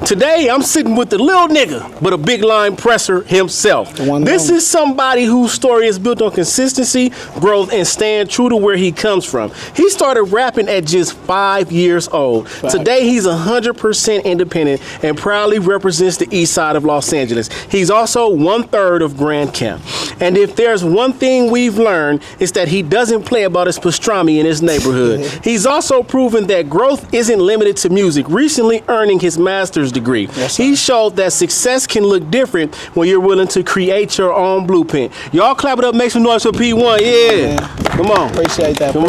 Today, I'm sitting with the little nigga, but a big line presser himself. This is somebody whose story is built on consistency, growth, and staying true to where he comes from. He started rapping at just 5 years old. Right. Today, he's 100% independent and proudly represents the east side of Los Angeles. He's also 1/3 of Grand Camp. And if there's one thing we've learned, it's that he doesn't play about his pastrami in his neighborhood. He's also proven that growth isn't limited to music, recently earning his master's degree. Yes, he showed that success can look different when you're willing to create your own blueprint. Y'all clap it up, make some noise for P1. Yeah. Come on. Appreciate that. Come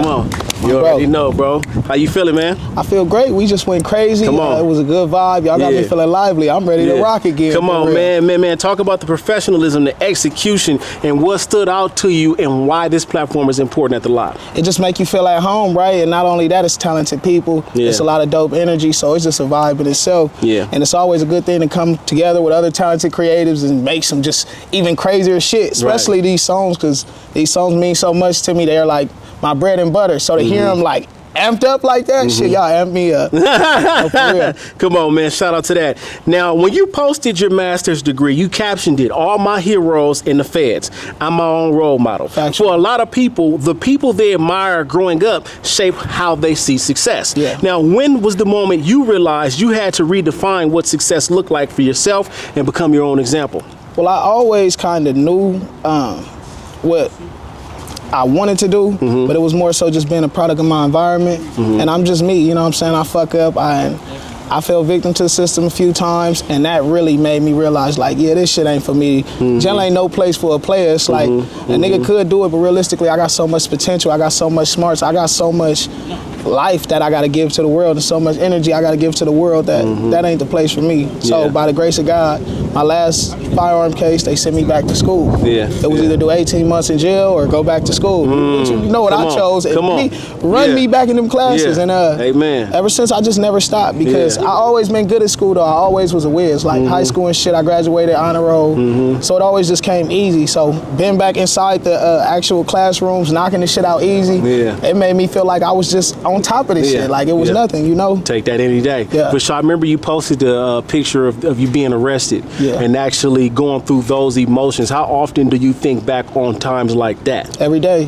on. You already know, bro. How you feeling, man? I feel great. We just went crazy. Come on. It was a good vibe. Y'all got me feeling lively. I'm ready to rock again. Come on, man. Talk about the professionalism, the execution, and what stood out to you and why this platform is important at the lot. It just make you feel at home, right? And not only that, it's talented people. It's a lot of dope energy, so it's just a vibe in itself. And it's always a good thing to come together with other talented creatives and make some just even crazier shit, especially these songs, because these songs mean so much to me. They're like my bread and butter. So to hear them like amped up like that, shit, y'all amp me up. No, for real. Come on, man. Shout out to that. Now, when you posted your master's degree, you captioned it, "All my heroes in the feds. I'm my own role model." For a lot of people, the people they admire growing up shape how they see success. Now, when was the moment you realized you had to redefine what success looked like for yourself and become your own example? Well, I always kind of knew what I wanted to do, but it was more so just being a product of my environment. And I'm just me, you know what I'm saying? I fuck up. I fell victim to the system a few times, and that really made me realize, like, yeah, this shit ain't for me. Jail ain't no place for a player. It's like, a nigga could do it, but realistically, I got so much potential. I got so much smarts. I got so much life that I got to give to the world, and so much energy I got to give to the world that that ain't the place for me. So by the grace of God, my last firearm case, they sent me back to school. It was either do 18 months in jail or go back to school. You know what I chose? Run me back in them classes. And ever since, I just never stopped, because I always been good at school, though. I always was a whiz. Like high school and shit, I graduated honor roll. So it always just came easy. So being back inside the actual classrooms, knocking this shit out easy, it made me feel like I was just on top of this shit. Like it was nothing, you know? Take that any day. For sure. I remember you posted the picture of you being arrested and actually going through those emotions. How often do you think back on times like that? Every day.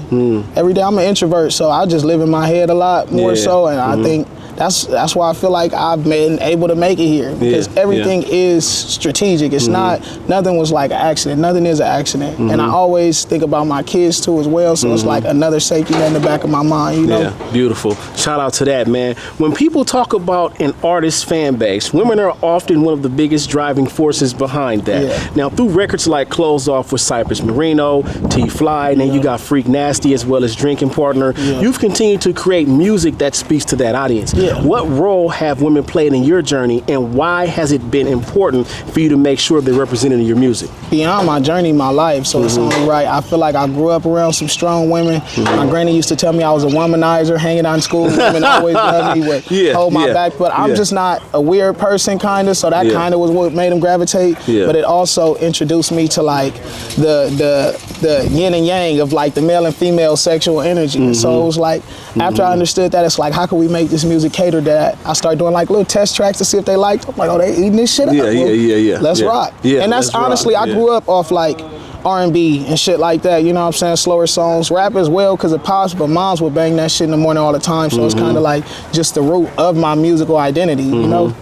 Every day. I'm an introvert, so I just live in my head a lot more so, and I think that's why I feel like I've been able to make it here, because everything is strategic. It's nothing was like an accident. Nothing is an accident. And I always think about my kids too as well, so it's like another safety net in the back of my mind, you know? Yeah, beautiful. Shout out to that, man. When people talk about an artist's fan base, women are often one of the biggest driving forces behind that. Now, through records like Close Off with Cypress Marino, T-Fly, and then you got Freak Nasty as well as Drinking Partner, you've continued to create music that speaks to that audience. What role have women played in your journey, and why has it been important for you to make sure they're represented in your music? Beyond my journey, my life, so it's only right. I feel like I grew up around some strong women. My granny used to tell me I was a womanizer, hanging out in school. Women always loved me, would hold my back, but I'm just not a weird person, kind of, so that kind of was what made them gravitate. But it also introduced me to like the yin and yang of like the male and female sexual energy. So it was like, after I understood that, it's like, how can we make this music cater that? I started doing like little test tracks to see if they liked. I'm like, oh, they eating this shit up. Let's rock. And that's honestly, I grew up off like R&B and shit like that, you know what I'm saying? Slower songs, rap as well because it pops, but moms would bang that shit in the morning all the time, so it's kind of like just the root of my musical identity, you know?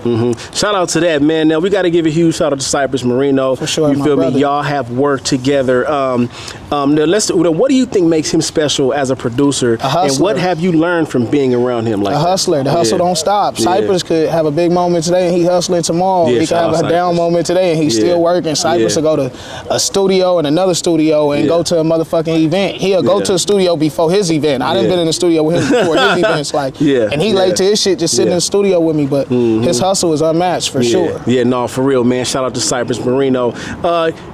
Shout out to that, man. Now we got to give a huge shout out to Cypress Marino. For sure, you feel me? Y'all have worked together. What do you think makes him special as a producer, and what have you learned from being around him? Like a hustler. The hustle don't stop. Cypress could have a big moment today and he hustling tomorrow. He could have a down moment today and he's still working. Cypress will go to a studio and another studio and go to a motherfucking event. He'll go to the studio before his event. I done been in the studio with him before his events, like, and he late to his shit just sitting in the studio with me, but his hustle is unmatched for sure. Yeah, no, for real, man. Shout out to Cypress Marino.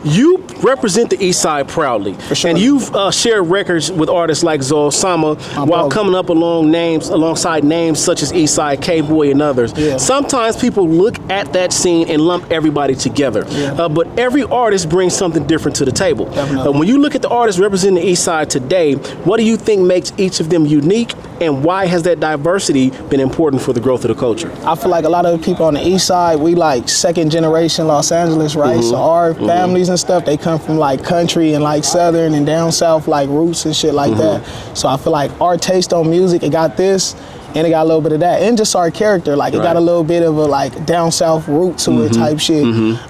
You represent the East Side proudly, for sure. And you've shared records with artists like Zoe Sama while coming up alongside names such as East Side, K-Boy, and others. Sometimes people look at that scene and lump everybody together, but every artist brings something different to the table. table. Definitely. When you look at the artists representing the East Side today, what do you think makes each of them unique, and why has that diversity been important for the growth of the culture? I feel like a lot of the people on the East Side, we like second generation Los Angeles, right? So our families and stuff, they come from like country and like Southern and down South like roots and shit like that. So I feel like our taste on music, it got this, and it got a little bit of that, and just our character, like it got a little bit of a like down south root to it type shit.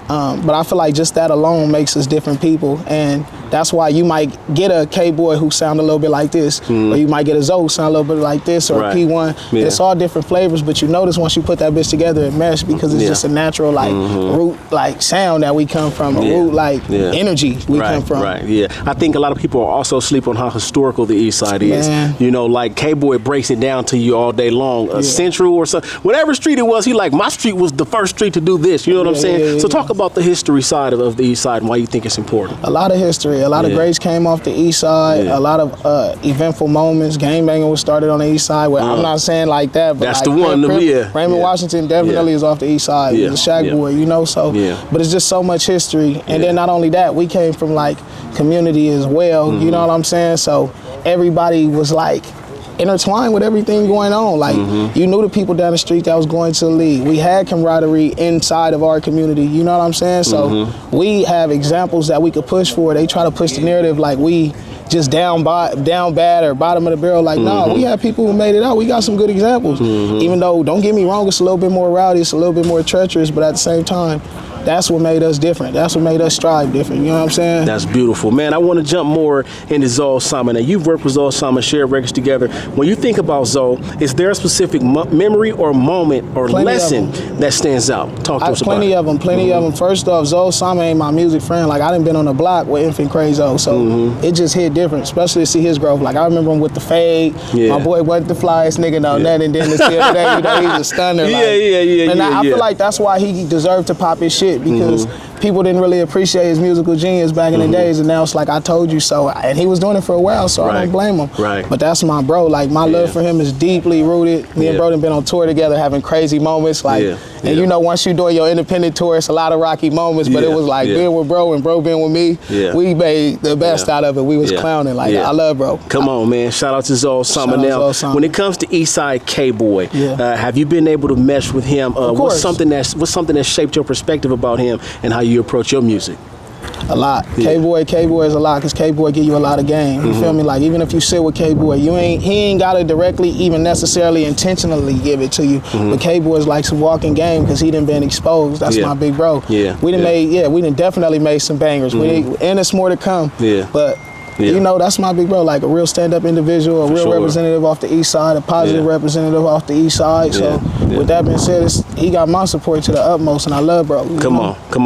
But I feel like just that alone makes us different people, and that's why you might get a K-Boy who sound a little bit like this, or you might get a Zoe who sound a little bit like this, or a P1. Yeah. It's all different flavors, but you notice once you put that bitch together, it mesh because it's just a natural like root like sound that we come from, a root like energy we come from. I think a lot of people are also sleep on how historical the East Side is. You know, like K-Boy breaks it down to you all day long. Central or something, whatever street it was, he like, my street was the first street to do this. You know what I'm saying? So talk about the history side of the East Side and why you think it's important. A lot of history. A lot of greats came off the East Side. A lot of eventful moments. Gang banging was started on the East Side. Well, I'm not saying like that, but that's like, the one. Raymond Washington definitely is off the East Side. He was a Shaq boy, you know. So, but it's just so much history. And then not only that, we came from like community as well. You know what I'm saying? So everybody was like intertwined with everything going on. Like you knew the people down the street that was going to the league. We had camaraderie inside of our community. You know what I'm saying? So we have examples that we could push for. They try to push the narrative like we just down bad or bottom of the barrel. Like, no, we have people who made it out. We got some good examples. Even though, don't get me wrong, it's a little bit more rowdy, it's a little bit more treacherous, but at the same time, that's what made us different. That's what made us strive different. You know what I'm saying? That's beautiful, man. I want to jump more into Zoe Sama. Now, you've worked with Zoe Sama, shared records together. When you think about Zoe, is there a specific memory or moment or lesson that stands out? Talk to us about it. Plenty of them. First off, Zoe Sama ain't my music friend. Like, I done been on the block with Infant Crazo, so it just hit different, especially to see his growth. Like, I remember him with the fade. My boy wasn't the flyest nigga, that, and then the other day, you know, he's a stunner. And I feel like that's why he deserved to pop his shit, because people didn't really appreciate his musical genius back in the days, and now it's like, I told you so. And he was doing it for a while, so I don't blame him. But that's my bro. Like, my love for him is deeply rooted. Me and bro done been on tour together, having crazy moments. Like, and you know, once you're doing your independent tour, it's a lot of rocky moments, but it was like being with bro and bro being with me, we made the best out of it. We was clowning. Like, I love bro. Come on, man. Shout out to Zoe Sama. Now, when it comes to Eastside K-Boy, have you been able to mesh with him? What's something that shaped your perspective about him and how you approach your music? A lot. K-Boy is a lot, because K-Boy give you a lot of game. You feel me? Like, even if you sit with K-Boy, he ain't got to directly, even necessarily intentionally give it to you. But K-Boy is like some walking game, because he done been exposed. That's my big bro. We done definitely made some bangers. And it's more to come. But you know, that's my big bro, like a real stand-up individual, a real representative off the East Side, a positive representative off the East Side. So with that being said, he got my support to the utmost, and I love bro. Come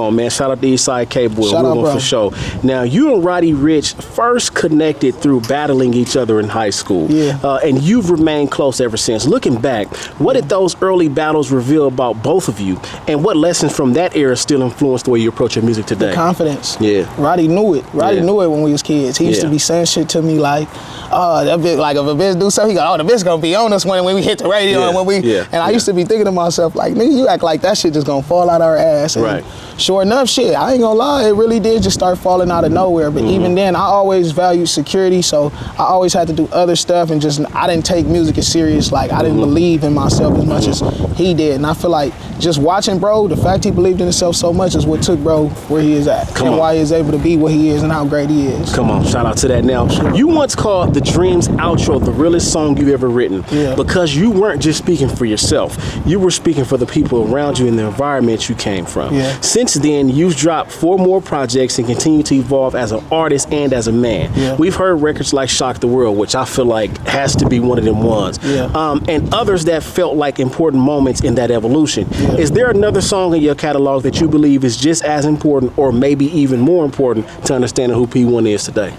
on, man. Shout out to East Side K-Boy. Shout out, bro. For sure. Now, you and Roddy Ricch first connected through battling each other in high school. And you've remained close ever since. Looking back, what did those early battles reveal about both of you, and what lessons from that era still influence the way you approach your music today? The confidence. Roddy knew it. Roddy knew it when we was kids. He used to be saying shit to me like, oh, that bitch, like if a bitch do something, he go, oh, the bitch gonna be on us when we hit the radio and when we, and I used to be thinking to myself like, nigga, you act like that shit just gonna fall out our ass. And sure enough, shit, I ain't gonna lie, it really did just start falling out of nowhere. But even then, I always valued security, so I always had to do other stuff, and just, I didn't take music as serious. Like, I didn't believe in myself as much as he did. And I feel like just watching bro, the fact he believed in himself so much is what took bro where he is at, and why he is able to be what he is and how great he is. Come on, shout out to that. Now, you once called The Dreams Outro the realest song you've ever written, because you weren't just speaking for yourself, you were speaking for the people around you and the environment you came from. Since then, you've dropped 4 more projects and continue to evolve as an artist and as a man. We've heard records like Shock the World, which I feel like has to be one of them ones, and others that felt like important moments in that evolution. Is there another song in your catalog that you believe is just as important, or maybe even more important, to understanding who P1 is today?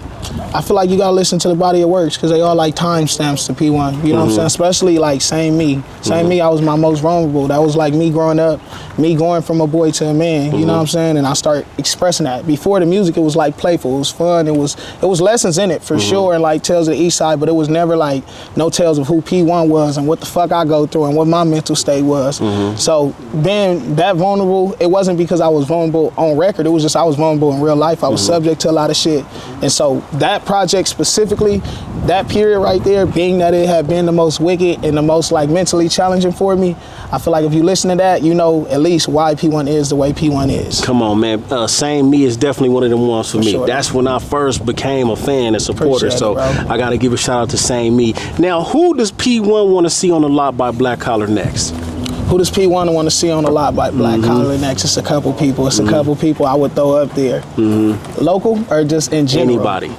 I feel like you gotta listen to the body of works because they all like timestamps to P1. You know what I'm saying? Especially like Same Me. Same Me, I was my most vulnerable. That was like me growing up, me going from a boy to a man. You know what I'm saying? And I start expressing that. Before the music, it was like playful. It was fun. It was lessons in it for sure, and like Tales of the East Side. But it was never like no tales of who P1 was and what the fuck I go through and what my mental state was. So being that vulnerable, it wasn't because I was vulnerable on record. It was just I was vulnerable in real life. I was subject to a lot of shit. And so that project specifically, that period right there, being that it had been the most wicked and the most like mentally challenging for me, I feel like if you listen to that, you know at least why P1 is the way P1 is. Come on, man. Same Me is definitely one of them ones for me. Sure. That's when I first became a fan and supporter. Appreciate So it, bro. I got to give a shout out to Same Me. Now, who does P1 want to see on the lot by Black Collar next? Who does P1 want to see on the lot by Black Collar next? It's a couple people. It's a couple people I would throw up there. Local or just in general? Anybody.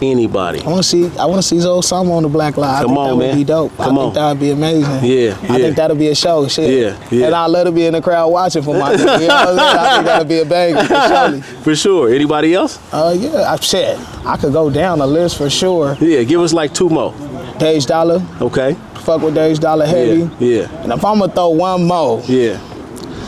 I want to see Zoe Sama on the Black Line. Come on, man. That would be dope. I think that would be amazing. Yeah. I think that'll be a show. Shit. Yeah. And I'd love to be in the crowd watching for my nigga. You know what I'm saying? I think that'll be a banger for surely. For sure. Anybody else? Yeah. I could go down the list for sure. Yeah. Give us like 2 more. Dej Dollar. Okay. Fuck with Dej Dollar heavy. Yeah. And if I'm gonna throw one more. Yeah.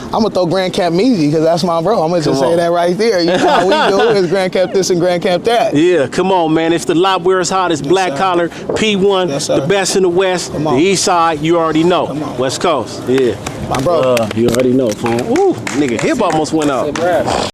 I'm gonna throw Grand Camp Meezy because that's my bro. I'm gonna just say that right there. You know how we do it. It's Grand Camp this and Grand Camp that. Yeah, come on, man. If the lot where it's hot is Black Collar, P1, the best in the West, the East Side, you already know. West Coast, yeah. My bro. You already know, fool. Ooh, nigga, hip almost went out.